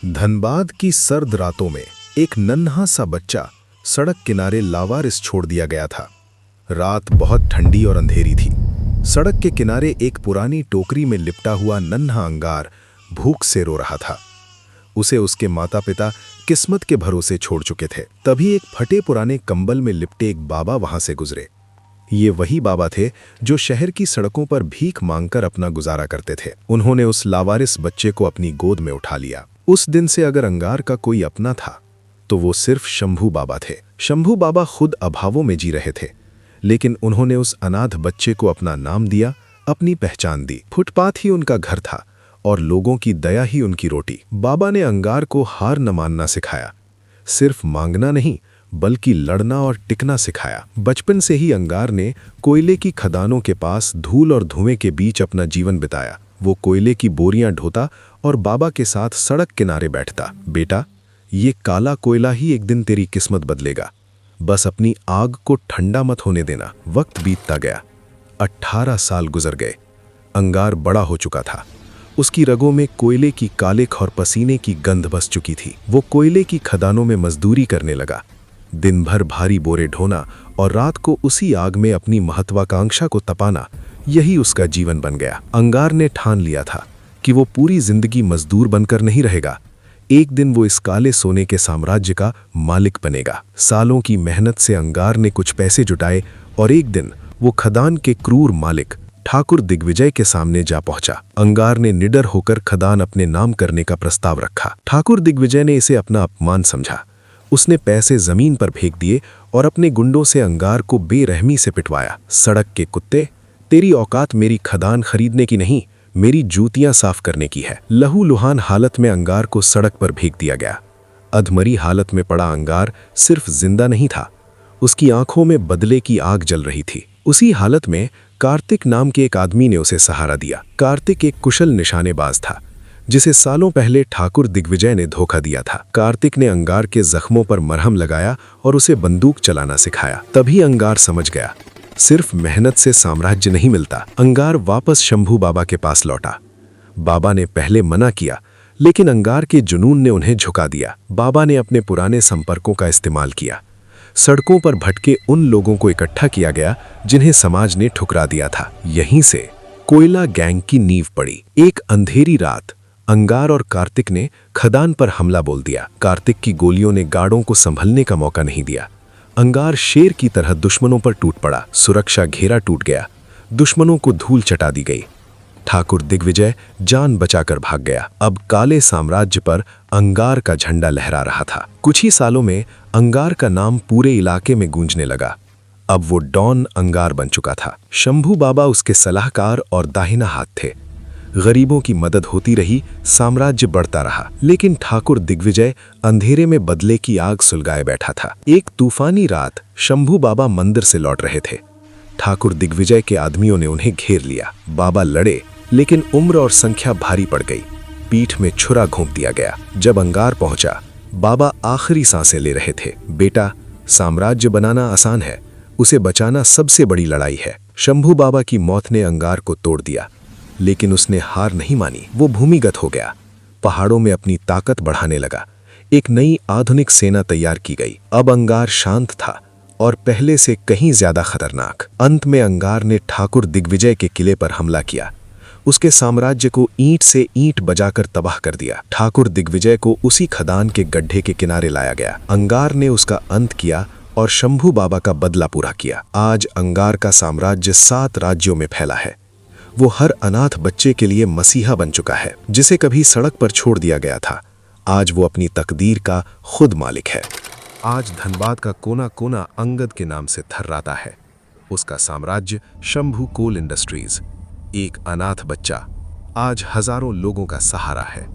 धनबाद की सर्द रातों में एक नन्हा सा बच्चा सड़क किनारे लावारिस छोड़ दिया गया था। रात बहुत ठंडी और अंधेरी थी। सड़क के किनारे एक पुरानी टोकरी में लिपटा हुआ नन्हा अंगार भूख से रो रहा था। उसे उसके माता पिता किस्मत के भरोसे छोड़ चुके थे। तभी एक फटे पुराने कंबल में लिपटे एक बाबा वहां से गुजरे। ये वही बाबा थे जो शहर की सड़कों पर भीख मांगकर अपना गुजारा करते थे। उन्होंने उस लावारिस बच्चे को अपनी गोद में उठा लिया। उस दिन से अगर अंगार का कोई अपना था तो वो सिर्फ शंभू बाबा थे। शंभू बाबा खुद अभावों में जी रहे थे, लेकिन उन्होंने उस अनाथ बच्चे को अपना नाम दिया, अपनी पहचान दी। फुटपाथ ही उनका घर था और लोगों की दया ही उनकी रोटी। बाबा ने अंगार को हार न मानना सिखाया, सिर्फ मांगना नहीं बल्कि लड़ना और टिकना सिखाया। बचपन से ही अंगार ने कोयले की खदानों के पास धूल और धुएं के बीच अपना जीवन बिताया। वो कोयले की बोरियां ढोता और बाबा के साथ सड़क किनारे बैठता। बेटा, ये काला कोयला ही एक दिन तेरी किस्मत बदलेगा, बस अपनी आग को ठंडा मत होने देना। वक्त बीतता गया। 18 साल गुजर गए। अंगार बड़ा हो चुका था। उसकी रगों में कोयले की कालिख और पसीने की गंध बस चुकी थी। वो कोयले की खदानों में मजदूरी करने लगा, दिन भर भारी बोरे ढोना और रात को उसी आग में अपनी महत्वाकांक्षा को तपाना, यही उसका जीवन बन गया। अंगार ने ठान लिया था कि वो पूरी जिंदगी मजदूर बनकर नहीं रहेगा। एक दिन वो इस काले सोने के साम्राज्य का मालिक बनेगा। सालों की मेहनत से अंगार ने कुछ पैसे जुटाए और एक दिन वो खदान के क्रूर मालिक ठाकुर दिग्विजय के सामने जा पहुंचा। अंगार ने निडर होकर खदान अपने नाम करने का प्रस्ताव रखा। ठाकुर दिग्विजय ने इसे अपना अपमान समझा। उसने पैसे जमीन पर फेंक दिए और अपने गुंडों से अंगार को बेरहमी से पिटवाया। सड़क के कुत्ते, तेरी औकात मेरी खदान खरीदने की नहीं, मेरी जूतियां साफ करने की है। लहूलुहान हालत में अंगार को सड़क पर फेंक दिया गया। अधमरी हालत में पड़ा अंगार सिर्फ जिंदा नहीं था, उसकी आंखों में बदले की आग जल रही थी। उसी हालत में कार्तिक नाम के एक आदमी ने उसे सहारा दिया। कार्तिक एक कुशल निशानेबाज था जिसे सालों पहले ठाकुर दिग्विजय ने धोखा दिया था। कार्तिक ने अंगार के जख्मों पर मरहम लगाया और उसे बंदूक चलाना सिखाया। तभी अंगार समझ गया, सिर्फ मेहनत से साम्राज्य नहीं मिलता। अंगार वापस शंभू बाबा के पास लौटा। बाबा ने पहले मना किया, लेकिन अंगार के जुनून ने उन्हें झुका दिया। बाबा ने अपने पुराने संपर्कों का इस्तेमाल किया। सड़कों पर भटके उन लोगों को इकट्ठा किया गया जिन्हें समाज ने ठुकरा दिया था। यहीं से कोयला गैंग की नींव पड़ी। एक अंधेरी रात अंगार और कार्तिक ने खदान पर हमला बोल दिया। कार्तिक की गोलियों ने गार्डों को संभलने का मौका नहीं दिया। अंगार शेर की तरह दुश्मनों पर टूट पड़ा। सुरक्षा घेरा टूट गया, दुश्मनों को धूल चटा दी गई। ठाकुर दिग्विजय जान बचाकर भाग गया। अब काले साम्राज्य पर अंगार का झंडा लहरा रहा था। कुछ ही सालों में अंगार का नाम पूरे इलाके में गूंजने लगा। अब वो डॉन अंगार बन चुका था। शंभू बाबा उसके सलाहकार और दाहिना हाथ थे। गरीबों की मदद होती रही, साम्राज्य बढ़ता रहा। लेकिन ठाकुर दिग्विजय अंधेरे में बदले की आग सुलगाए बैठा था। एक तूफानी रात शंभू बाबा मंदिर से लौट रहे थे। ठाकुर दिग्विजय के आदमियों ने उन्हें घेर लिया। बाबा लड़े, लेकिन उम्र और संख्या भारी पड़ गई। पीठ में छुरा घोंप दिया गया। जब अंगार पहुंचा, बाबा आखिरी सांसें ले रहे थे। बेटा, साम्राज्य बनाना आसान है, उसे बचाना सबसे बड़ी लड़ाई है। शंभू बाबा की मौत ने अंगार को तोड़ दिया, लेकिन उसने हार नहीं मानी। वो भूमिगत हो गया, पहाड़ों में अपनी ताकत बढ़ाने लगा। एक नई आधुनिक सेना तैयार की गई। अब अंगार शांत था और पहले से कहीं ज्यादा खतरनाक। अंत में अंगार ने ठाकुर दिग्विजय के किले पर हमला किया। उसके साम्राज्य को ईंट से ईंट बजाकर तबाह कर दिया। ठाकुर दिग्विजय को उसी खदान के गड्ढे के किनारे लाया गया। अंगार ने उसका अंत किया और शंभू बाबा का बदला पूरा किया। आज अंगार का साम्राज्य 7 राज्यों में फैला है। वो हर अनाथ बच्चे के लिए मसीहा बन चुका है। जिसे कभी सड़क पर छोड़ दिया गया था, आज वो अपनी तकदीर का खुद मालिक है। आज धनबाद का कोना कोना अंगद के नाम से थर्राता है। उसका साम्राज्य शंभू कोल इंडस्ट्रीज। एक अनाथ बच्चा आज हजारों लोगों का सहारा है।